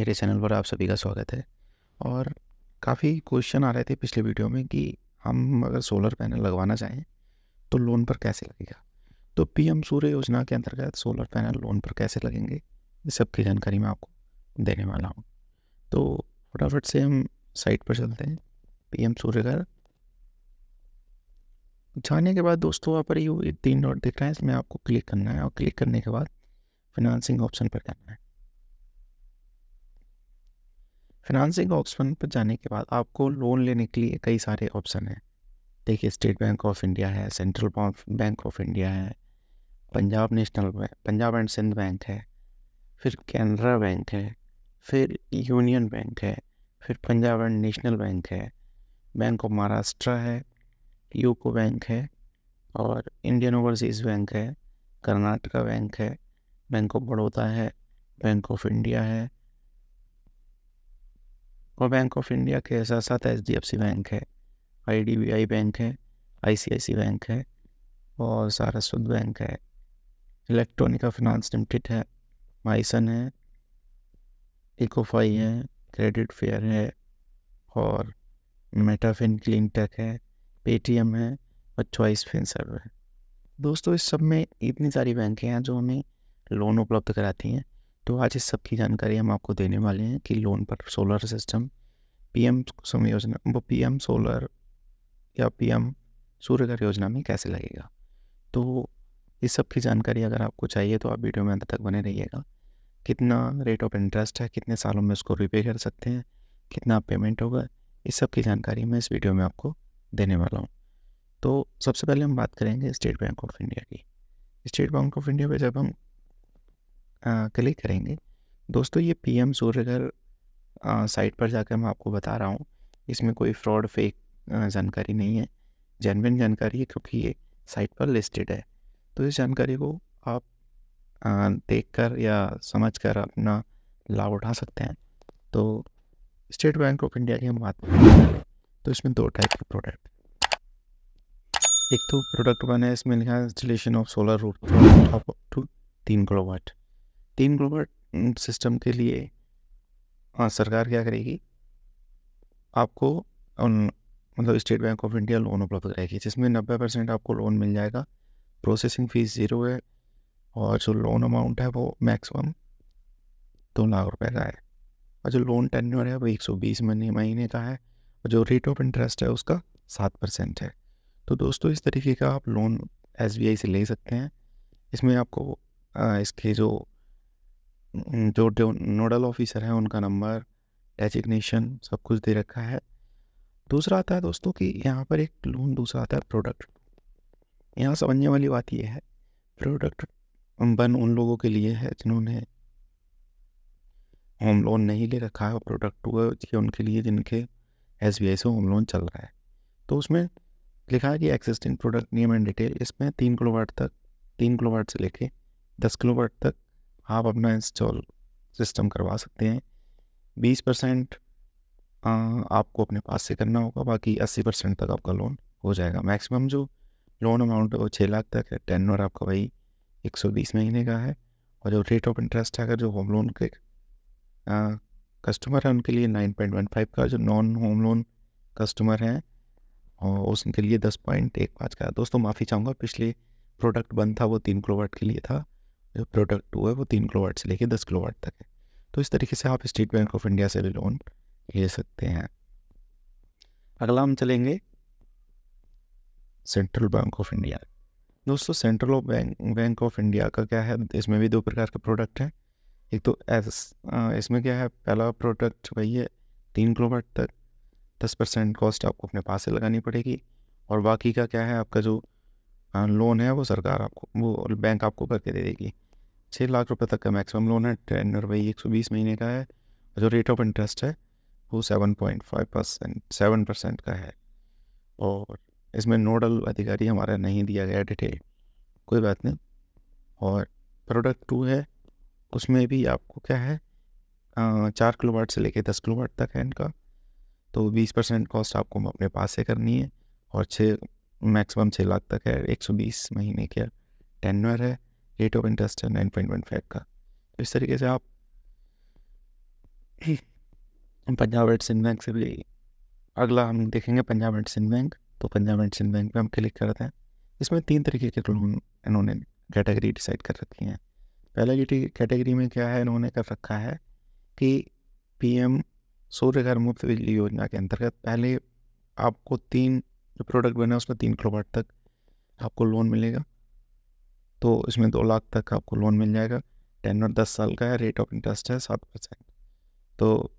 मेरे चैनल पर आप सभी का स्वागत है। और काफ़ी क्वेश्चन आ रहे थे पिछले वीडियो में कि हम अगर सोलर पैनल लगवाना चाहें तो लोन पर कैसे लगेगा। तो पीएम सूर्य योजना के अंतर्गत सोलर पैनल लोन पर कैसे लगेंगे, इस सब की जानकारी मैं आपको देने वाला हूँ। तो फटाफट से हम साइट पर चलते हैं। पीएम सूर्य घर जाने के बाद दोस्तों वहाँ पर ये 3 डॉट दिख रहा है, इसमें आपको क्लिक करना है और क्लिक करने के बाद फिनांसिंग ऑप्शन पर करना है। फिनांसिंग ऑप्शन पर जाने के बाद आपको लोन लेने के लिए कई सारे ऑप्शन हैं। देखिए, स्टेट बैंक ऑफ इंडिया है, सेंट्रल बैंक ऑफ इंडिया है, Punjab National Bank, Punjab and Sindh Bank है, फिर कैनरा बैंक है, फिर यूनियन बैंक है, फिर पंजाब एंड नेशनल बैंक है, बैंक ऑफ महाराष्ट्र है, यूको बैंक है, और इंडियन ओवरसीज़ बैंक है, कर्नाटका बैंक है, बैंक ऑफ बड़ौदा है, बैंक ऑफ इंडिया है, और बैंक ऑफ इंडिया के साथ साथ HDFC बैंक है, IDBI बैंक है, ICICI बैंक है, और सारस्वत बैंक है, इलेक्ट्रॉनिका फाइनेंस लिमिटेड है, माइसन है, इकोफाई है, क्रेडिट फेयर है, और मेटाफिन क्लीनटेक है, पेटीएम है, और चॉइस फिनसर्व है। दोस्तों, इस सब में इतनी सारी बैंकें हैं जो हमें लोन उपलब्ध कराती हैं। तो आज इस सब की जानकारी हम आपको देने वाले हैं कि लोन पर सोलर सिस्टम पीएम सम योजना, वो पीएम सोलर या पीएम सूर्यघर योजना में कैसे लगेगा। तो इस सब की जानकारी अगर आपको चाहिए तो आप वीडियो में अंत तक बने रहिएगा। कितना रेट ऑफ इंटरेस्ट है, कितने सालों में उसको रिपे कर सकते हैं, कितना पेमेंट होगा, इस सब की जानकारी मैं इस वीडियो में आपको देने वाला हूँ। तो सबसे पहले हम बात करेंगे स्टेट बैंक ऑफ इंडिया की। स्टेट बैंक ऑफ इंडिया पे जब हम क्लिक करेंगे दोस्तों, ये पीएम सूर्यघर साइट पर जाकर मैं आपको बता रहा हूँ, इसमें कोई फ्रॉड फेक जानकारी नहीं है, जेन्युइन जानकारी है, क्योंकि ये साइट पर लिस्टेड है। तो इस जानकारी को आप देखकर या समझकर अपना लाभ उठा सकते हैं। तो स्टेट बैंक ऑफ इंडिया की हम बात करें तो इसमें 2 टाइप के प्रोडक्ट। एक तो प्रोडक्ट 1 है, इसमें लिखा है installation of solar roof up to 3 kilowatt. 3 kilowatt system के लिए सरकार क्या करेगी, आपको मतलब State Bank of India loan उपलब्ध कराएगी, जिसमें 90% आपको लोन मिल जाएगा। प्रोसेसिंग फ़ीस 0 है, और जो लोन अमाउंट है वो मैक्सिमम 2 लाख रुपए का है, और जो लोन टेन्योर है वो 120 महीने का है, और जो रेट ऑफ इंटरेस्ट है उसका 7% है। तो दोस्तों, इस तरीके का आप लोन SBI से ले सकते हैं। इसमें आपको इसके जो नोडल ऑफिसर हैं उनका नंबर, डेजिग्नेशन, सब कुछ दे रखा है। दूसरा आता है दोस्तों कि यहाँ पर एक लोन दूसरा आता है प्रोडक्ट। यहाँ समझने वाली बात यह है, प्रोडक्ट 1 उन लोगों के लिए है जिन्होंने होम लोन नहीं ले रखा है, और प्रोडक्ट 2 है कि उनके लिए जिनके SBI से होम लोन चल रहा है। तो उसमें लिखा है कि existing product name and detail, इसमें 3 किलोवाट से लेके 10 किलोवाट तक आप अपना इंस्टॉल सिस्टम करवा सकते हैं। 20% आपको अपने पास से करना होगा, बाकी 80% तक आपका लोन हो जाएगा। मैक्सिमम जो लोन अमाउंट है वो 6 लाख तक है। टेन्योर आपका वही 120 महीने का है, और जो रेट ऑफ इंटरेस्ट है, अगर जो होम लोन के कस्टमर है उनके लिए 9.15 का, जो नॉन होम लोन कस्टमर हैं और उसके लिए 10.15 का। दोस्तों माफ़ी चाहूँगा, पिछले प्रोडक्ट 1 था वो 3 किलोवाट के लिए था, जो प्रोडक्ट 2 है वो 3 किलोवाट से लेके 10 किलोवाट तक है। तो इस तरीके से आप स्टेट बैंक ऑफ इंडिया से भी लोन ले सकते हैं। अगला हम चलेंगे सेंट्रल बैंक ऑफ इंडिया। दोस्तों, सेंट्रल बैंक ऑफ इंडिया का क्या है, इसमें भी 2 प्रकार के प्रोडक्ट हैं। एक तो इसमें क्या है, पहला प्रोडक्ट वही है 3 किलोवाट तक, 10% कॉस्ट आपको अपने पास से लगानी पड़ेगी, और बाकी का क्या है, आपका जो लोन है वो सरकार आपको, वो बैंक आपको करके दे देगी। 6 लाख रुपए तक का मैक्सिमम लोन है। टेन्योर वही 120 महीने का है, और जो रेट ऑफ इंटरेस्ट है वो 7% का है। और इसमें नोडल अधिकारी हमारा नहीं दिया गया डिटेल, कोई बात नहीं। और प्रोडक्ट 2 है, उसमें भी आपको क्या है 4 किलोवाट से लेके 10 किलोवाट तक है इनका। तो 20% कॉस्ट आपको अपने पास से करनी है, और मैक्सिमम 6 लाख तक है। 120 महीने का टेन्योर है, रेट ऑफ इंटरेस्ट है 9.15 का। तो इस तरीके से आप पंजाब एंड सिंध बैंक से भी अगला हम देखेंगे पंजाब एंड सिंध बैंक। तो पंजाब एंड सिंध बैंक पे हम क्लिक करते हैं। इसमें 3 तरीके के लोन इन्होंने कैटेगरी डिसाइड कर रखी हैं। पहले की कैटेगरी में क्या है, इन्होंने कर रखा है कि पीएम सूर्य घर मुफ्त बिजली योजना के अंतर्गत पहले आपको 3 जो प्रोडक्ट बने उसमें 3 किलोवाट तक आपको लोन मिलेगा। तो इसमें 2 लाख तक आपको लोन मिल जाएगा। टेन्योर 10 साल का है, रेट ऑफ इंटरेस्ट है 7%। तो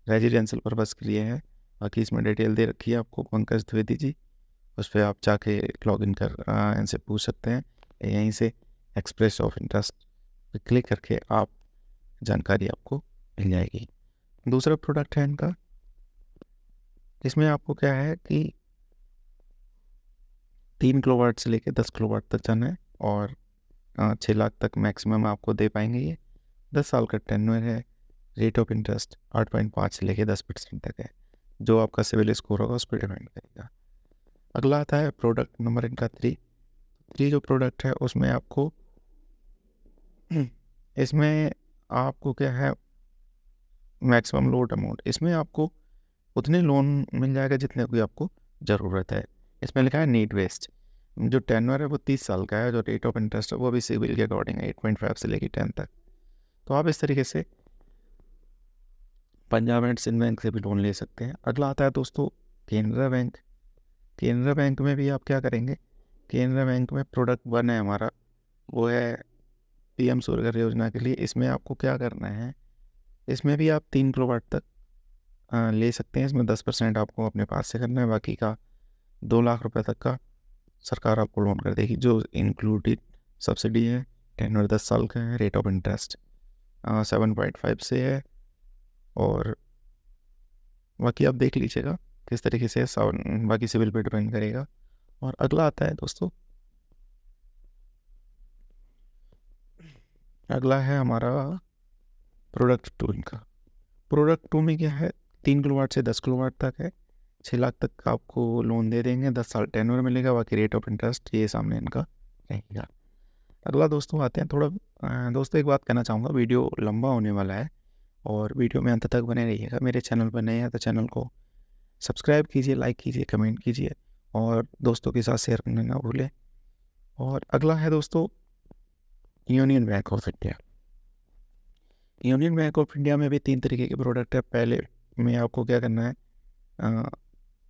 रेजिडेंशियल पर्पज़ के लिए है। बाकी इसमें डिटेल दे रखी है आपको पंकज द्विवेदी जी, उस पर आप जाके लॉगिन कर इनसे पूछ सकते हैं। यहीं से एक्सप्रेस ऑफ इंटरेस्ट पे क्लिक करके आप जानकारी आपको मिल जाएगी। दूसरा प्रोडक्ट है इनका, इसमें आपको क्या है कि 3 किलोवाट से लेकर 10 किलोवाट तक जाना है और 6 लाख तक मैक्सिमम आपको दे पाएंगे। ये 10 साल का टेन्योर है। रेट ऑफ इंटरेस्ट 8.5 से लेकर 10% तक है। जो आपका सिविल स्कोर होगा उस पर डिपेंड करेगा। अगला आता है प्रोडक्ट नंबर इनका 3 जो प्रोडक्ट है उसमें आपको इसमें आपको क्या है, मैक्सिमम लोड अमाउंट, इसमें आपको उतने लोन मिल जाएगा जितने की आपको ज़रूरत है। इसमें लिखा है नीड वेस्ट। जो टेन्योर है वो 30 साल का है। जो रेट ऑफ इंटरेस्ट है वो भी सिविल के अकॉर्डिंग है 8.5 से लेकर 10 तक। तो आप इस तरीके से पंजाब एंड सिंध बैंक से भी लोन ले सकते हैं। अगला आता है दोस्तों केनरा बैंक। केनरा बैंक में भी आप क्या करेंगे, केनरा बैंक में प्रोडक्ट 1 है हमारा, वो है पीएम सूर्य घर योजना के लिए। इसमें आपको क्या करना है, इसमें भी आप 3 किलोवाट तक ले सकते हैं। इसमें 10% आपको अपने पास से करना है, बाकी का 2 लाख रुपए तक का सरकार आपको लोन कर देगी। जो इंक्लूडेड सब्सिडी है, टेन्योर 10 साल का है, रेट ऑफ इंटरेस्ट 7.5 से है। और बाकी आप देख लीजिएगा किस तरीके से, बाकी सिविल पे डिपेंड करेगा। और अगला आता है दोस्तों, अगला है हमारा प्रोडक्ट 2 इनका। प्रोडक्ट 2 में क्या है, 3 किलोवाट से 10 किलोवाट तक है। 6 लाख तक का आपको लोन दे देंगे, 10 साल टेन्योर मिलेगा, बाकी रेट ऑफ इंटरेस्ट ये सामने इनका रहेगा। अगला दोस्तों आते हैं थोड़ा दोस्तों एक बात कहना चाहूँगा, वीडियो लंबा होने वाला है और वीडियो में अंत तक बने रहिएगा। मेरे चैनल पर नए हैं तो चैनल को सब्सक्राइब कीजिए, लाइक कीजिए, कमेंट कीजिए और दोस्तों के साथ शेयर करना ना भूलें। और अगला है दोस्तों union Bank of India. Union Bank of India में भी 3 तरीके के प्रोडक्ट है। पहले में आपको क्या करना है,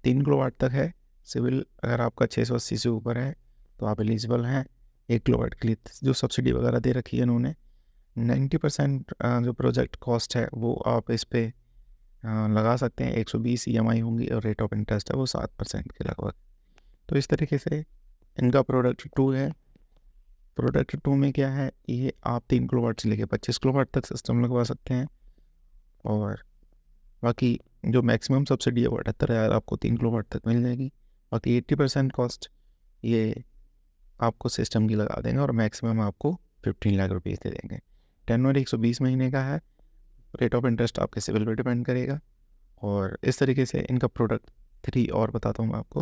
3 किलोवाट तक है सिविल, अगर आपका 680 से ऊपर है तो आप एलिजिबल हैं 1 किलोवाट के लिए। जो सब्सिडी वगैरह दे रखी है इन्होंने, 90% जो प्रोजेक्ट कॉस्ट है वो आप इस पर लगा सकते हैं। 120 EMI होंगी और रेट ऑफ इंटरेस्ट है वो 7% के लगभग। तो इस तरीके से इनका प्रोडक्ट 2 है। प्रोडक्ट 2 में क्या है, ये आप 3 किलोवाट से लेकर 25 किलोवाट तक सिस्टम लगवा सकते हैं। और बाकी जो मैक्सिमम सब्सिडी है वो 78,000 आपको 3 किलोवाट तक मिल जाएगी। बाकी 80% कॉस्ट ये आपको सिस्टम की लगा देंगे और मैक्सिमम आपको 15 लाख रुपये दे देंगे। टेन्योर 120 महीने का है। रेट ऑफ इंटरेस्ट आपके सिविल पर डिपेंड करेगा। और इस तरीके से इनका प्रोडक्ट 3 और बताता हूँ मैं आपको।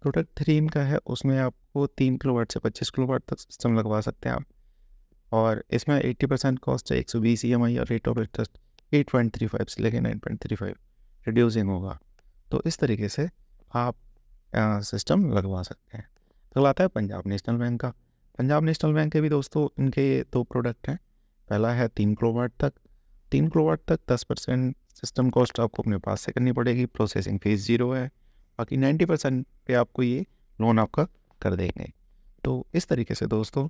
प्रोडक्ट 3 इनका है, उसमें आपको 3 किलोवाट से 25 किलोवाट तक सिस्टम लगवा सकते हैं आप। और इसमें 80% कॉस्ट है, 120 EMI और रेट ऑफ इंटरेस्ट 8.35 से लेकर 9.35 रिड्यूसिंग होगा। तो इस तरीके से आप सिस्टम लगवा सकते हैं। तो आता है पंजाब नेशनल बैंक का। पंजाब नेशनल बैंक के भी दोस्तों इनके 2 प्रोडक्ट हैं। पहला है 3 किलोवाट तक। 3 किलोवाट तक 10% सिस्टम कॉस्ट आपको अपने पास से करनी पड़ेगी, प्रोसेसिंग फीस 0 है। बाकी 90% पे आपको ये लोन आपका कर देंगे। तो इस तरीके से दोस्तों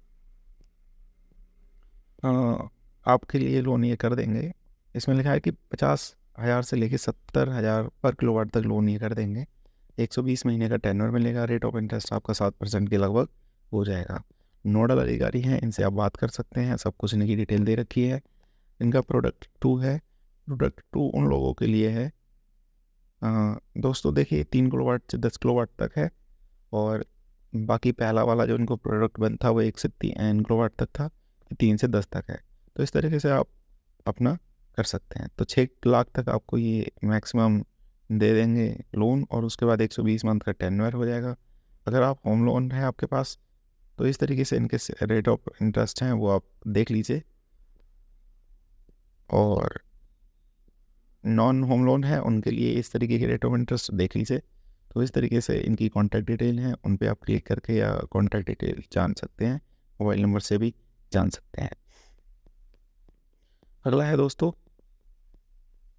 आपके लिए लोन ये कर देंगे। इसमें लिखा है कि 50,000 से लेकर 70,000 पर किलोवाट तक लोन ये कर देंगे। 120 महीने का टेन्योर मिलेगा, रेट ऑफ इंटरेस्ट आपका 7% के लगभग हो जाएगा। नोडल अधिकारी हैं, इनसे आप बात कर सकते हैं, सब कुछ इनकी डिटेल दे रखी है। इनका प्रोडक्ट 2 है। प्रोडक्ट 2 उन लोगों के लिए है दोस्तों, देखिए 3 किलोवाट से 10 किलोवाट तक है। और बाकी पहला वाला जो इनको प्रोडक्ट बन था वो 1 से 3 किलोवाट तक था, 3 से 10 तक है। तो इस तरीके से आप अपना कर सकते हैं। तो 6 लाख तक आपको ये मैक्सिमम दे देंगे लोन और उसके बाद 120 मंथ का टेन्योर हो जाएगा। अगर आप होम लोन है आपके पास तो इस तरीके से इनके रेट ऑफ इंटरेस्ट हैं वो आप देख लीजिए। और नॉन होम लोन है उनके लिए इस तरीके के रेट ऑफ इंटरेस्ट देख लीजिए। तो इस तरीके से इनकी कॉन्टैक्ट डिटेल है, उन पे आप क्लिक करके या कॉन्टैक्ट डिटेल जान सकते हैं, मोबाइल नंबर से भी जान सकते हैं। अगला है दोस्तों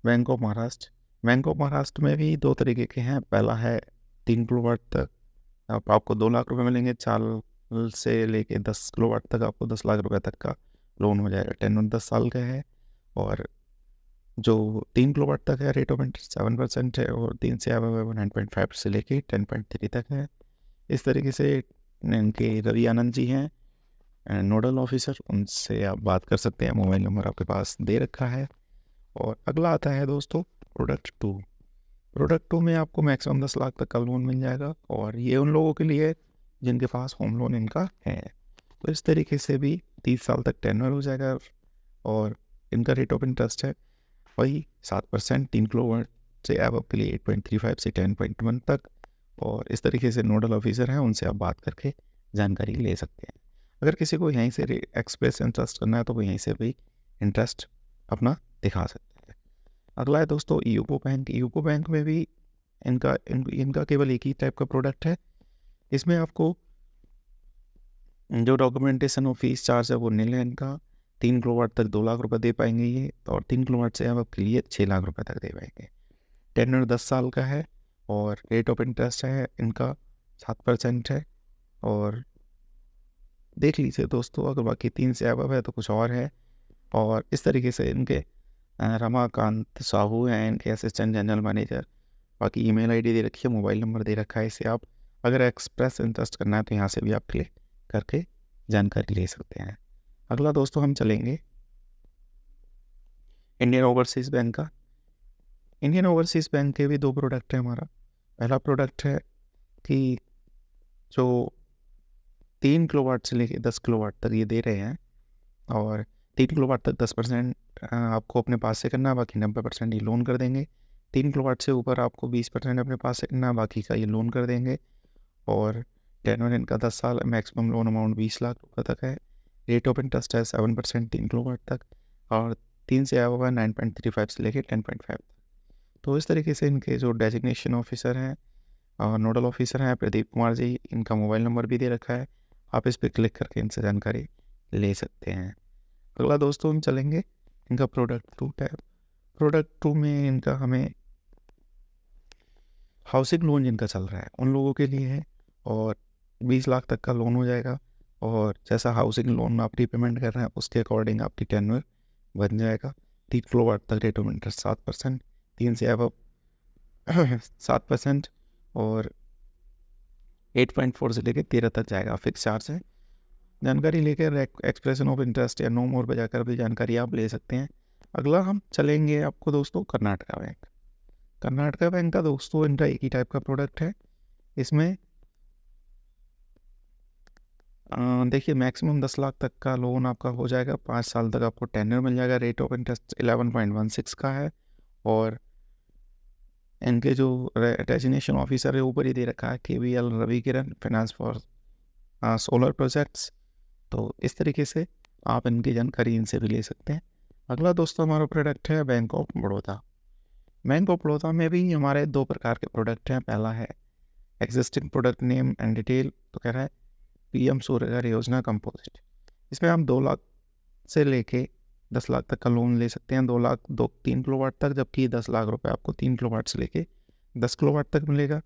bank of Maharashtra. Bank of Maharashtra में भी 2 तरीके के हैं। पहला है 3 किलोवाट तक आपको 2 लाख रुपए मिलेंगे, 4 से लेके 10 किलोवाट तक आपको 10 लाख रुपए तक का लोन हो जाएगा। टेन्योर 10 साल का है और जो 3 किलोवाट तक है रेट ऑफ इंटरेस्ट 7% है और 3 से अब 9.5 से लेके 10.3 तक है। इस तरीके से इनके रवि आनंद जी हैं नोडल ऑफिसर, उनसे आप बात कर सकते हैं, मोबाइल नंबर आपके पास दे रखा है। और अगला आता है दोस्तों प्रोडक्ट 2। प्रोडक्ट 2 में आपको मैक्सिमम 10 लाख तक का लोन मिल जाएगा और ये उन लोगों के लिए जिनके पास होम लोन इनका है। तो इस तरीके से भी 30 साल तक टेन्योर हो जाएगा और इनका रेट ऑफ इंटरेस्ट है वही 7%, 3 किलोवाट से अब के लिए 8.35 से 10.1 तक। और इस तरीके से नोडल ऑफिसर हैं, उनसे आप बात करके जानकारी ले सकते हैं। अगर किसी को यहीं से एक्सप्रेस इंटरेस्ट करना है तो वो यहीं से भी इंटरेस्ट अपना दिखा सकते हैं। अगला है दोस्तों यूको बैंक। यूको बैंक में भी इनका केवल एक ही टाइप का प्रोडक्ट है। इसमें आपको जो डॉक्यूमेंटेशन और फीस चार्ज है वो नील है इनका। 3 किलोवाट तक 2 लाख रुपए दे पाएंगे ये, और 3 किलोवाट से अब आपके लिए 6 लाख रुपए तक दे पाएंगे। टेन्योर 10 साल का है और रेट ऑफ इंटरेस्ट है इनका 7% है। और देख लीजिए दोस्तों, अगर बाकी 3 से अब है तो कुछ और है। और इस तरीके से इनके रमाकांत साहू हैं इनके असिस्टेंट जनरल मैनेजर। बाकी ईमेल आईडी दे रखी है, मोबाइल नंबर दे रखा है। इसे आप अगर एक्सप्रेस इंटरेस्ट करना है तो यहाँ से भी आप क्लिक करके जानकारी ले सकते हैं। अगला दोस्तों हम चलेंगे इंडियन ओवरसीज़ बैंक का। इंडियन ओवरसीज़ बैंक के भी 2 प्रोडक्ट हैं हमारा। पहला प्रोडक्ट है कि जो 3 किलोवाट से लेके 10 किलोवाट तक ये दे रहे हैं और 3 किलोवाट तक 10% आपको अपने पास से करना है, बाकी 90% ये लोन कर देंगे। 3 किलोवाट से ऊपर आपको 20% अपने पास से करना है, बाकी का ये लोन कर देंगे। और टेन्योर इनका 10 साल, मैक्सिमम लोन अमाउंट 20 लाख रुपये तक है। रेट ऑफ इंटरेस्ट है 7% 3 किलोवाट तक और 3 से आया होगा 9.35 से लेके 10.5 तक। तो इस तरीके से इनके जो डेजिग्नेशन ऑफिसर हैं और नोडल ऑफिसर हैं प्रदीप कुमार जी, इनका मोबाइल नंबर भी दे रखा है। आप इस पर क्लिक करके इनसे जानकारी ले सकते हैं। अगला दोस्तों हम चलेंगे इनका प्रोडक्ट 2 टैब। प्रोडक्ट 2 में इनका हमें हाउसिंग लोन जिनका चल रहा है उन लोगों के लिए है और 20 लाख तक का लोन हो जाएगा। और जैसा हाउसिंग लोन आप रीपेमेंट कर रहे हैं उसके अकॉर्डिंग आपकी टेन्योर बन जाएगा। 3 किलोवाट तक रेट ऑफ इंटरेस्ट 7%, 3 से अब 7% और 8.4 से लेकर 13 तक जाएगा। फिक्स चार्ज है। जानकारी लेकर एक्सप्रेशन ऑफ इंटरेस्ट या नो मोर बजाकर भी जानकारी आप ले सकते हैं। अगला हम चलेंगे आपको दोस्तों कर्नाटका बैंक। कर्नाटका बैंक का दोस्तों इनका एक ही टाइप का प्रोडक्ट है। इसमें देखिए मैक्सिमम 10 लाख तक का लोन आपका हो जाएगा, 5 साल तक आपको टेन्योर मिल जाएगा। रेट ऑफ इंटरेस्ट 11.16 का है और इनके जो डेजिग्नेशन ऑफिसर है ऊपर ही दे रखा है KVL Ravi Kiran, finance for solar projects. तो इस तरीके से आप इनकी जानकारी इनसे भी ले सकते हैं। अगला दोस्तों हमारा प्रोडक्ट है bank of Baroda. Bank of Baroda में भी हमारे 2 प्रकार के प्रोडक्ट हैं। पहला है existing product name and detail, तो कह रहा है PM सूर्यघर योजना कंपोजिट। इसमें हम 2 लाख से लेके 10 लाख तक का लोन ले सकते हैं। 2 लाख 3 किलोवाट तक, जबकि 10 लाख रुपए आपको 3 किलोवाट से लेके 10 किलोवाट तक मिलेगा।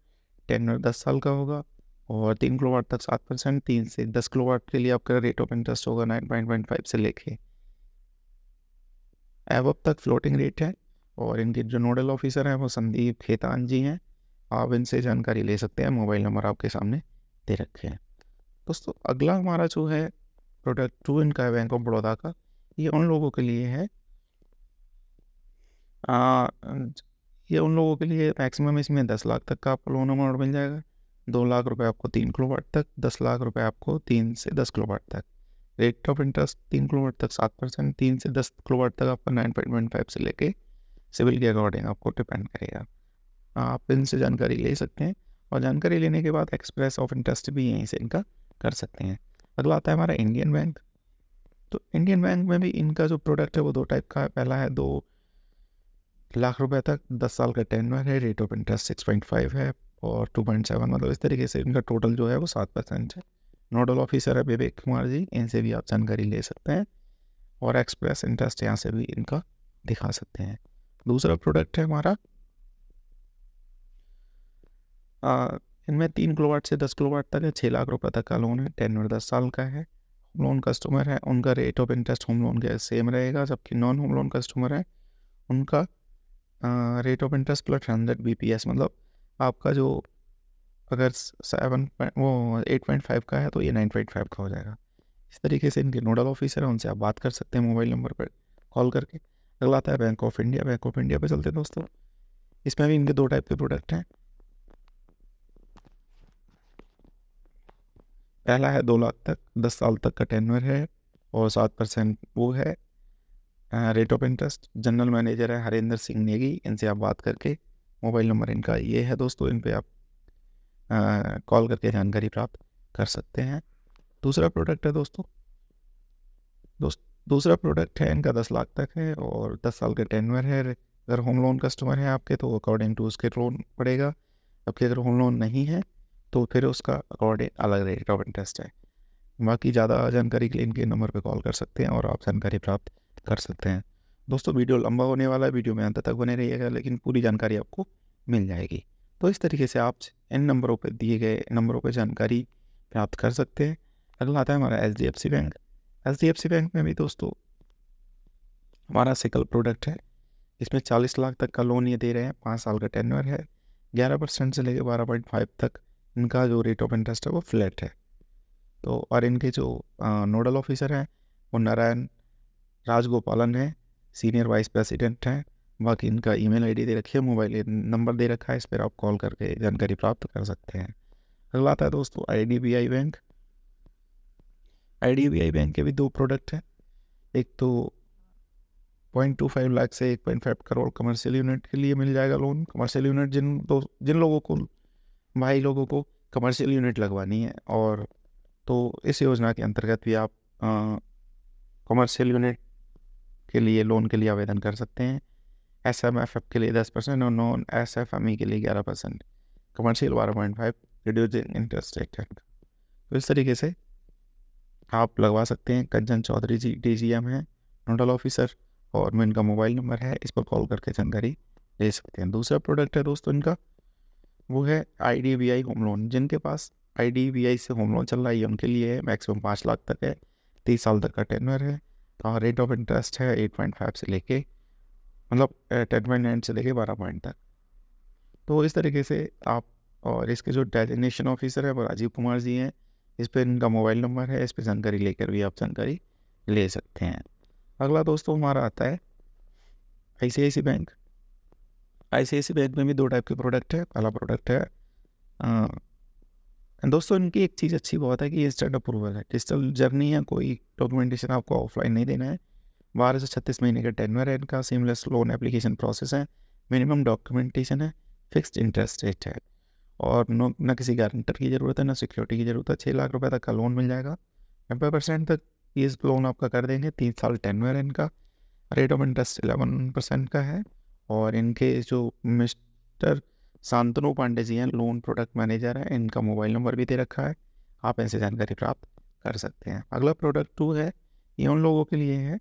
टेन्योर 10 साल का होगा और 3 किलोवाट तक 7%, 3 से 10 किलोवाट के लिए आपका रेट ऑफ इंटरेस्ट होगा 9.5 से लेके एवब तक फ्लोटिंग रेट है। और इनके जो नोडल ऑफिसर हैं वो संदीप खेतान जी हैं। आप इनसे जानकारी ले सकते हैं, मोबाइल नंबर आपके सामने दे रखे हैं। दोस्तों अगला हमारा जो है प्रोडक्ट 2 इनका है बैंक ऑफ बड़ौदा का। ये उन लोगों के लिए है मैक्सिमम इसमें 10 लाख तक का आपको लोन अमाउंट मिल जाएगा। 2 लाख रुपए आपको 3 किलोवाट तक, 10 लाख रुपए आपको 3 से 10 किलोवाट तक। रेट ऑफ इंटरेस्ट 3 किलोवाट तक 7%, 3 से 10 किलोवाट तक आपका 9.15 से लेके सिविल के अकॉर्डिंग आपको डिपेंड करेगा। आप इनसे जानकारी ले सकते हैं और जानकारी लेने के बाद एक्सप्रेस ऑफ इंटरेस्ट भी यहीं से इनका कर सकते हैं। अगला आता है हमारा इंडियन बैंक। तो इंडियन बैंक में भी इनका जो प्रोडक्ट है वो 2 टाइप का है। पहला है 2 लाख रुपए तक, 10 साल का टेन्योर है, रेट ऑफ इंटरेस्ट 6.5 है और 2.7, मतलब इस तरीके से इनका टोटल जो है वो 7% है। नोडल ऑफिसर है विवेक कुमार जी, इनसे भी आप जानकारी ले सकते हैं और एक्सप्रेस इंटरेस्ट यहाँ से भी इनका दिखा सकते हैं। दूसरा प्रोडक्ट है हमारा, इनमें 3 किलोवाट से 10 किलोवाट तक है, 6 लाख रुपए तक का लोन है, टेन्योर 10 साल का है। होम लोन कस्टमर है उनका rate of interest home loan के सेम रहेगा, जबकि नॉन होम लोन कस्टमर है उनका rate of interest plus 100 BPS, मतलब आपका जो अगर 8.5 का है तो ये 9.5 का हो जाएगा। इस तरीके से इनके नोडल ऑफिसर है, उनसे आप बात कर सकते हैं मोबाइल नंबर पर कॉल करके। अगला आता है bank of India. Bank of India पे चलते हैं दोस्तों। इसमें भी इनके 2 टाइप के प्रोडक्ट हैं। पहला है 2 लाख तक, 10 साल तक का टेन्योर है और 7% वो है rate of interest. General manager है हरिंदर सिंह नेगी, इनसे आप बात करके, मोबाइल नंबर इनका ये है दोस्तों, इन पे आप कॉल करके जानकारी प्राप्त कर सकते हैं। दूसरा प्रोडक्ट है दोस्तों, दूसरा प्रोडक्ट है इनका 10 लाख तक है और 10 साल का टेन्योर है। अगर होम लोन कस्टमर है आपके तो अकॉर्डिंग टू उसके लोन पड़ेगा, जबकि अगर होम लोन नहीं है तो फिर उसका अकॉर्डिंग अलग रेट ऑफ इंटरेस्ट है। बाकी ज़्यादा जानकारी के लिए इनके नंबर पर कॉल कर सकते हैं और आप जानकारी प्राप्त कर सकते हैं। दोस्तों वीडियो लंबा होने वाला है, वीडियो में अंत तक बने रहिएगा, लेकिन पूरी जानकारी आपको मिल जाएगी। तो इस तरीके से आप इन नंबरों पर दिए गए नंबरों पर जानकारी प्राप्त कर सकते हैं। अगला आता है हमारा HDFC बैंक। HDFC बैंक में भी दोस्तों हमारा सिकल प्रोडक्ट है। इसमें 40 लाख तक का लोन ये दे रहे हैं, 5 साल का टेन्योर है, 11% से लेकर 12.5 तक इनका जो रेट ऑफ इंटरेस्ट है वो फ्लैट है। तो और इनके जो नोडल ऑफिसर हैं वो नारायण राजगोपालन है, सीनियर वाइस प्रेसिडेंट हैं। बाकी इनका ईमेल आईडी दे रखी है, मोबाइल नंबर दे रखा है, इस पर आप कॉल करके जानकारी प्राप्त कर सकते हैं। अगला आता है दोस्तों IDBI बैंक। IDBI बैंक के भी 2 प्रोडक्ट हैं। एक तो 0.25 लाख से 1.5 करोड़ कमर्शियल यूनिट के लिए मिल जाएगा लोन। कमर्शियल यूनिट जिन लोगों को, भाई लोगों को कमर्शियल यूनिट लगवानी है, और तो इस योजना के अंतर्गत भी आप कमर्शियल यूनिट के लिए लोन के लिए आवेदन कर सकते हैं। SMFF के लिए 10% और नॉन SFME के लिए 11%, कमर्शियल 12.5, रिड्यूसिंग इंटरेस्ट रेट है। तो इस तरीके से आप लगवा सकते हैं। कंचन चौधरी जी DGM है, नोडल ऑफिसर, और मैं इनका मोबाइल नंबर है, इस पर कॉल करके जानकारी ले सकते हैं। दूसरा प्रोडक्ट है दोस्तों इनका, वो है IDBI होम लोन। जिनके पास IDBI से होम लोन चल रहा है उनके लिए मैक्सिमम 5 लाख तक है, 30 साल तक का टेन्योर है और रेट ऑफ इंटरेस्ट है 8.5 से लेके, मतलब 10.9 से लेके 12 पॉइंट तक। तो इस तरीके से आप, और इसके जो डेजिग्नेशन ऑफिसर है वो राजीव कुमार जी हैं, इस पर इनका मोबाइल नंबर है, इस पर जानकारी लेकर भी आप जानकारी ले सकते हैं। अगला दोस्तों हमारा आता है ICICI बैंक। ICICI बैंक में भी 2 टाइप के प्रोडक्ट है। पहला प्रोडक्ट है दोस्तों, इनकी एक चीज़ अच्छी बहुत है कि इंस्टेंट अप्रूवल है, डिजिटल जर्नी है, कोई डॉक्यूमेंटेशन आपको ऑफलाइन नहीं देना है। 12 से 36 महीने का टेन्योर है इनका, सीमलेस लोन एप्लीकेशन प्रोसेस है, मिनिमम डॉक्यूमेंटेशन है, फिक्स्ड इंटरेस्ट रेट है और न किसी गारंटर की ज़रूरत है, ना सिक्योरिटी की ज़रूरत है। 6 लाख रुपए तक का लोन मिल जाएगा, 90% तक ये लोन आपका कर देंगे। 3 साल टेन्योर है इनका, रेट ऑफ इंटरेस्ट 11% का है। और इनके जो मिस्टर शांतनु पांडे जी हैं, लोन प्रोडक्ट मैनेजर है, इनका मोबाइल नंबर भी दे रखा है, आप इनसे जानकारी प्राप्त कर सकते हैं। अगला प्रोडक्ट 2 है, ये उन लोगों के लिए है,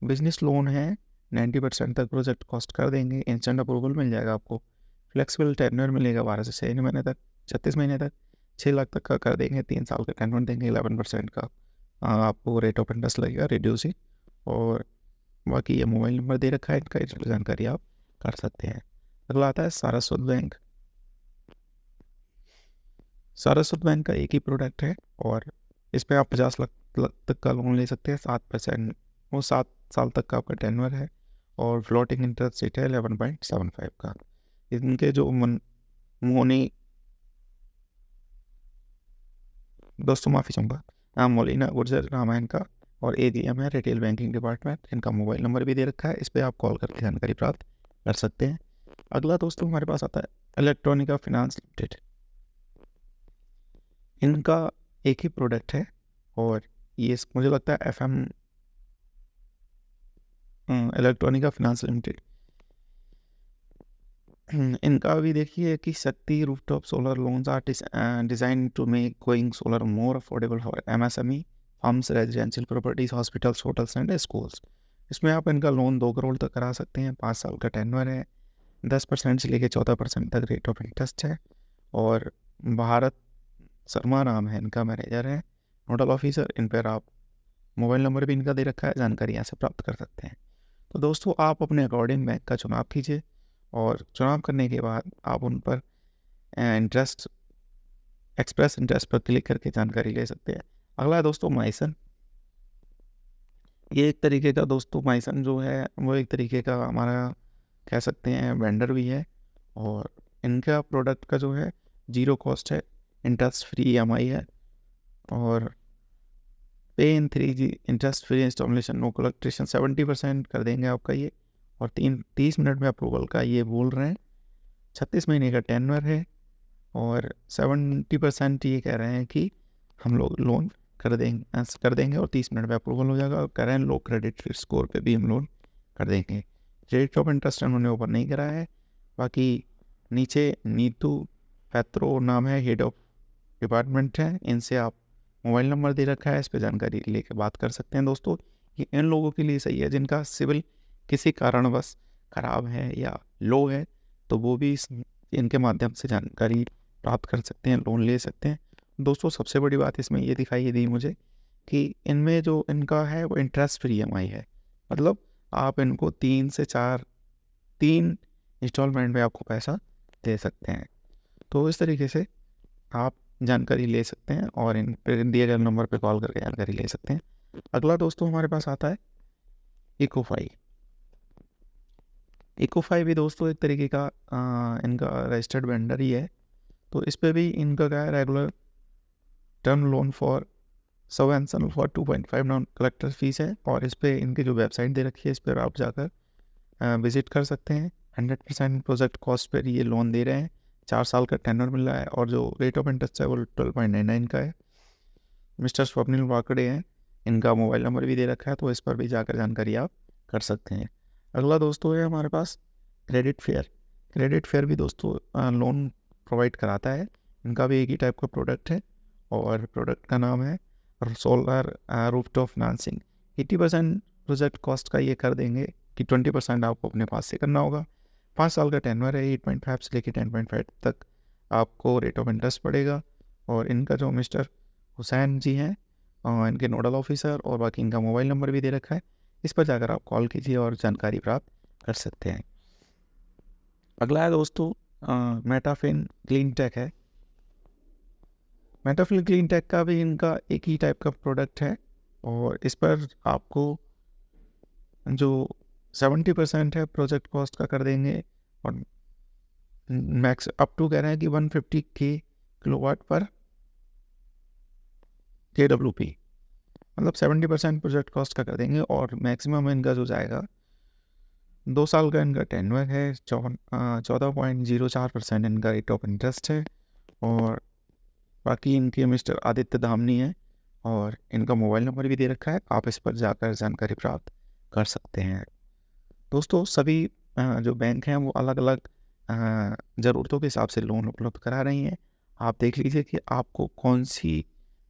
बिजनेस लोन है, 90% तक प्रोजेक्ट कॉस्ट कर देंगे, इंस्टेंट अप्रूवल मिल जाएगा आपको, फ्लेक्सिबल टेन्योर मिलेगा 12 से 6 महीने तक, 36 महीने तक, 6 लाख तक का कर देंगे, 3 साल का टेन्योर देंगे, 11% का आपको रेट ऑफ इंटरेस्ट लगेगा रिड्यूसिंग। और बाकी ये मोबाइल नंबर दे रखा है इनका, इस पर जानकारी आप कर सकते हैं। अगला आता है सारस्वत बैंक। सारस्वत बैंक का एक ही प्रोडक्ट है और इस पर आप 50 लाख तक का लोन ले सकते हैं, 7%, वो 7 साल तक का आपका टेन्योर है और फ्लोटिंग इंटरेस्ट रेट है 11.75 का। इनके जो मोनी, दोस्तों माफ़ी चाहूँगा, मोलिना गुर्जर नाम है इनका और AGM है, रिटेल बैंकिंग डिपार्टमेंट। इनका मोबाइल नंबर भी दे रखा है, इस पर आप कॉल करके जानकारी प्राप्त कर सकते हैं। अगला दोस्तों हमारे पास आता है इलेक्ट्रॉनिका फिनांस लिमिटेड। इनका एक ही प्रोडक्ट है और ये मुझे लगता है FM इलेक्ट्रॉनिका फिनांस लिमिटेड, इनका भी देखिए कि Shakti rooftop solar loans are designed to make going solar more affordable for MSME firms, residential properties, hospitals, hotels and schools. इसमें आप इनका लोन 2 करोड़ तक करा सकते हैं। 5 साल का टेन्योर है। 10% से लेकर 14% तक रेट ऑफ इंटरेस्ट है। और भारत शर्मा नाम है इनका, मैनेजर है, नोडल ऑफिसर। इन पर आप मोबाइल नंबर भी इनका दे रखा है, जानकारी यहाँ से प्राप्त कर सकते हैं। तो दोस्तों आप अपने अकॉर्डिंग बैंक का चुनाव कीजिए और चुनाव करने के बाद आप उन पर इंटरेस्ट, एक्सप्रेस इंटरेस्ट पर क्लिक करके जानकारी ले सकते हैं। अगला है दोस्तों माइसन। ये एक तरीके का दोस्तों, माइसन जो है वो एक तरीके का हमारा कह सकते हैं वेंडर भी है। और इनका प्रोडक्ट का जो है 0 कॉस्ट है, इंटरेस्ट फ्री EMI है, और pay in 3G interest free installation, no कलेक्ट्रेशन। 70% कर देंगे आपका ये, और 30 मिनट में अप्रूवल का ये बोल रहे हैं। 36 महीने का टेन्योर है, और 70% ये कह रहे हैं कि हम लोग लोन कर देंगे और 30 मिनट में अप्रूवल हो जाएगा। और करेंट लो क्रेडिट स्कोर पे भी हम लोन कर देंगे। रेट ऑफ इंटरेस्ट उन्होंने ऊपर नहीं करा है। बाकी नीचे नीतू पैत्रो नाम है, हेड ऑफ डिपार्टमेंट है। इनसे आप मोबाइल नंबर दे रखा है, इस पर जानकारी लेके बात कर सकते हैं। दोस्तों ये इन लोगों के लिए सही है जिनका सिविल किसी कारणवश खराब है या लो है, तो वो भी इनके माध्यम से जानकारी प्राप्त कर सकते हैं, लोन ले सकते हैं। दोस्तों सबसे बड़ी बात इसमें ये दिखाई दी मुझे कि इनमें जो इनका है वो इंटरेस्ट फ्री EMI है। मतलब आप इनको 3 इंस्टॉलमेंट में आपको पैसा दे सकते हैं। तो इस तरीके से आप जानकारी ले सकते हैं और इन पर दिए गए नंबर पे कॉल करके जानकारी ले सकते हैं। अगला दोस्तों हमारे पास आता है इकोफाई। इकोफाई भी दोस्तों एक तरीके का इनका रजिस्टर्ड वेंडर ही है। तो इस पे भी इनका क्या है, regular term loan for subvention for 2.5 non collector fees है। और इस पे इनकी जो वेबसाइट दे रखी है, इस पर आप जाकर विजिट कर सकते हैं। 100% प्रोजेक्ट कॉस्ट पर ये लोन दे रहे हैं। 4 साल का टेन्योर मिल रहा है, और जो रेट ऑफ इंटरेस्ट है वो 12.99 का है। मिस्टर स्वप्निल वाकड़े हैं, इनका मोबाइल नंबर भी दे रखा है, तो इस पर भी जाकर जानकारी आप कर सकते हैं। अगला दोस्तों है हमारे पास क्रेडिट फेयर। क्रेडिट फेयर भी दोस्तों लोन प्रोवाइड कराता है। इनका भी एक ही टाइप का प्रोडक्ट है, और प्रोडक्ट का नाम है solar rooftop financing. 80% project cost का ये कर देंगे कि 20% आपको अपने पास से करना होगा। 5 साल का टेन्योर है। 8.5 से लेकर 10.5 तक आपको रेट ऑफ इंटरेस्ट पड़ेगा। और इनका जो मिस्टर हुसैन जी हैं, इनके नोडल ऑफिसर, और बाकी इनका मोबाइल नंबर भी दे रखा है। इस पर जाकर आप कॉल कीजिए और जानकारी प्राप्त कर सकते हैं। अगला है दोस्तों मेटाफिन क्लीन टेक है। मेटाफिन क्लीन टेक का भी इनका एक ही टाइप का प्रोडक्ट है, और इस पर आपको जो 70% है प्रोजेक्ट कॉस्ट का कर देंगे, और मैक्स अप टू कह रहे हैं कि 150 किलोवाट पर KWP, मतलब 70% प्रोजेक्ट कॉस्ट का कर देंगे। और मैक्सिमम इनका जो जाएगा 2 साल का इनका टेन्योर है। 14.04% इनका रेट ऑफ इंटरेस्ट है। और बाकी इनके मिस्टर आदित्य धामनी है, और इनका मोबाइल नंबर भी दे रखा है, आप इस पर जाकर जानकारी प्राप्त कर सकते हैं। दोस्तों सभी जो बैंक हैं वो अलग अलग ज़रूरतों के हिसाब से लोन उपलब्ध करा रही हैं। आप देख लीजिए कि आपको कौन सी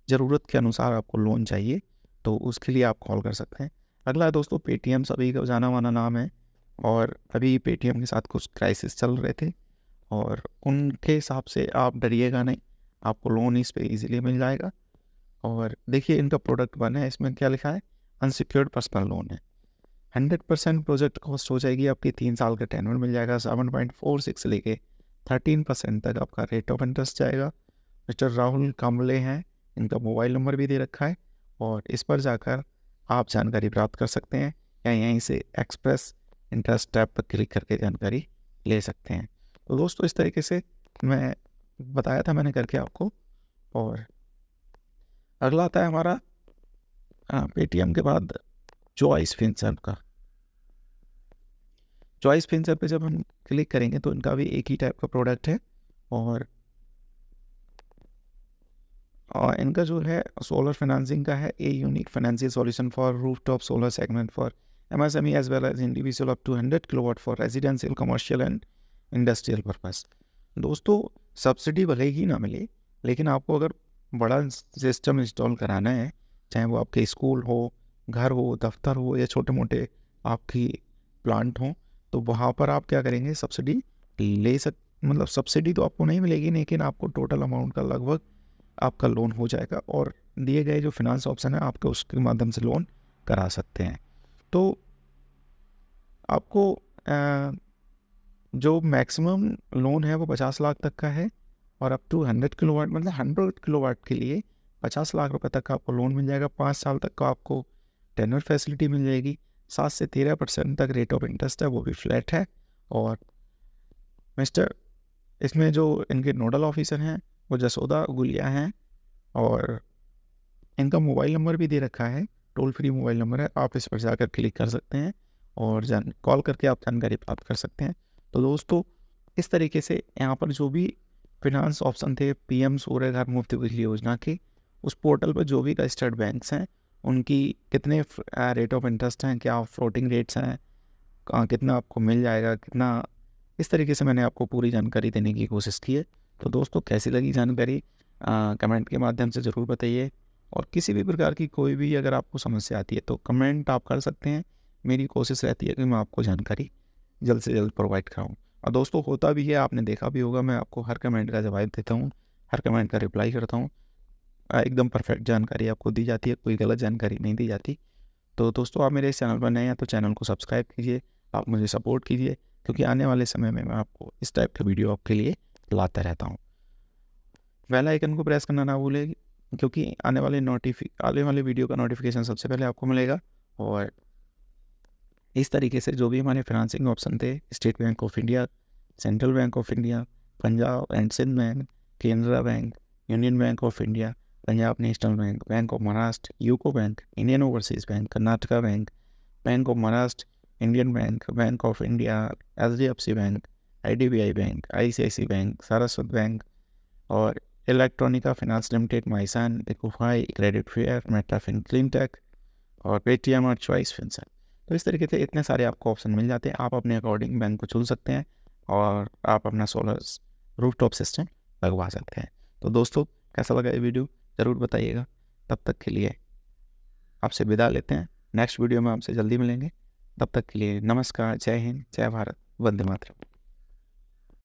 ज़रूरत के अनुसार आपको लोन चाहिए, तो उसके लिए आप कॉल कर सकते हैं। अगला है दोस्तों पेटीएम। सभी का जाना माना नाम है, और अभी पेटीएम के साथ कुछ क्राइसिस चल रहे थे, और उनके हिसाब से आप डरिएगा नहीं, आपको लोन इस पे इजीली मिल जाएगा। और देखिए इनका प्रोडक्ट 1 है, इसमें क्या लिखा है, अनसिक्योर्ड पर्सनल लोन है। 100% प्रोजेक्ट कॉस्ट हो जाएगी आपकी। 3 साल का टेन्योर मिल जाएगा। 7.46 से लेके 13% तक आपका रेट ऑफ इंटरेस्ट जाएगा। मिस्टर राहुल कांबले हैं, इनका मोबाइल नंबर भी दे रखा है, और इस पर जाकर आप जानकारी प्राप्त कर सकते हैं, या यहीं से एक्सप्रेस इंटरेस्ट टैब पर क्लिक करके जानकारी ले सकते हैं। तो दोस्तों इस तरीके से मैं बताया था मैंने करके आपको। और अगला आता है हमारा पेटीएम के बाद चॉइस फिनसर्व का। चॉइस फिनसर्व पे जब हम क्लिक करेंगे तो इनका भी एक ही टाइप का प्रोडक्ट है, और इनका जो है सोलर फाइनेंसिंग का है। A unique financial solution for rooftop solar segment for MSME as well as individual up to 100 kilowatt for residential, commercial and industrial purpose. दोस्तों सब्सिडी भले ही ना मिले, लेकिन आपको अगर बड़ा सिस्टम इंस्टॉल कराना है, चाहे वो आपके स्कूल हो, घर हो, दफ्तर हो या छोटे मोटे आपकी प्लांट हो, तो वहाँ पर आप क्या करेंगे, सब्सिडी ले मतलब सब्सिडी तो आपको नहीं मिलेगी, लेकिन आपको टोटल अमाउंट का लगभग आपका लोन हो जाएगा और दिए गए जो फिनांस ऑप्शन है आपके उसके माध्यम से लोन करा सकते हैं। तो आपको जो मैक्सिमम लोन है वो 50 लाख तक का है और अप टू 100 किलोवाट, मतलब 100 किलोवाट के लिए 50 लाख रुपए तक का आपको लोन मिल जाएगा। 5 साल तक का आपको टेनर फैसिलिटी मिल जाएगी। 7 से 13% तक रेट ऑफ इंटरेस्ट है, वो भी फ्लैट है। और मिस्टर इसमें जो इनके नोडल ऑफिसर हैं वो जसोदा गुलिया हैं और इनका मोबाइल नंबर भी दे रखा है, टोल फ्री मोबाइल नंबर है, आप इस पर जाकर क्लिक कर सकते हैं और कॉल करके आप जानकारी प्राप्त कर सकते हैं। तो दोस्तों इस तरीके से यहाँ पर जो भी फिनांस ऑप्शन थे पीएम सूर्य घर मुफ्त बिजली योजना के, उस पोर्टल पर जो भी रजिस्टर्ड बैंक्स हैं उनकी कितने रेट ऑफ इंटरेस्ट हैं, क्या फ्लोटिंग रेट्स हैं, कितना आपको मिल जाएगा, कितना, इस तरीके से मैंने आपको पूरी जानकारी देने की कोशिश की है। तो दोस्तों कैसी लगी जानकारी कमेंट के माध्यम से ज़रूर बताइए और किसी भी प्रकार की कोई भी अगर आपको समस्या आती है तो कमेंट आप कर सकते हैं। मेरी कोशिश रहती है कि मैं आपको जानकारी जल्द से जल्द प्रोवाइड कराऊँ। और दोस्तों होता भी है, आपने देखा भी होगा, मैं आपको हर कमेंट का जवाब देता हूँ, हर कमेंट का रिप्लाई करता हूँ। एकदम परफेक्ट जानकारी आपको दी जाती है, कोई गलत जानकारी नहीं दी जाती। तो दोस्तों आप मेरे इस चैनल पर नए हैं तो चैनल को सब्सक्राइब कीजिए, आप मुझे सपोर्ट कीजिए, क्योंकि आने वाले समय में मैं आपको इस टाइप के वीडियो आपके लिए लाता रहता हूँ। बेल आइकन को प्रेस करना ना भूलें, क्योंकि आने वाले वीडियो का नोटिफिकेशन सबसे पहले आपको मिलेगा। और इस तरीके से जो भी हमारे फाइनेंसिंग ऑप्शन थे, State Bank of India, Central Bank of India, Punjab and Sindh Bank, Canara Bank, Union Bank of India, Punjab National Bank, Bank of Maharashtra, UCO Bank, Indian Overseas Bank, Karnataka Bank, Bank of Maharashtra, Indian Bank, Bank of India, HDFC Bank, IDBI Bank, ICICI Bank, Saraswat Bank और Electronica Finance Limited, Mysun, Ecofy, Credit Fair, Metafin, Cleantech और Paytm और Choice Finserv. तो इस तरीके से इतने सारे आपको ऑप्शन मिल जाते हैं, आप अपने अकॉर्डिंग बैंक को चुन सकते हैं और आप अपना सोलर रूफटॉप सिस्टम लगवा सकते हैं। तो दोस्तों कैसा लगा ये वीडियो ज़रूर बताइएगा। तब तक के लिए आपसे विदा लेते हैं, नेक्स्ट वीडियो में आपसे जल्दी मिलेंगे। तब तक के लिए नमस्कार, जय हिंद, जय भारत, वंदे मातरम।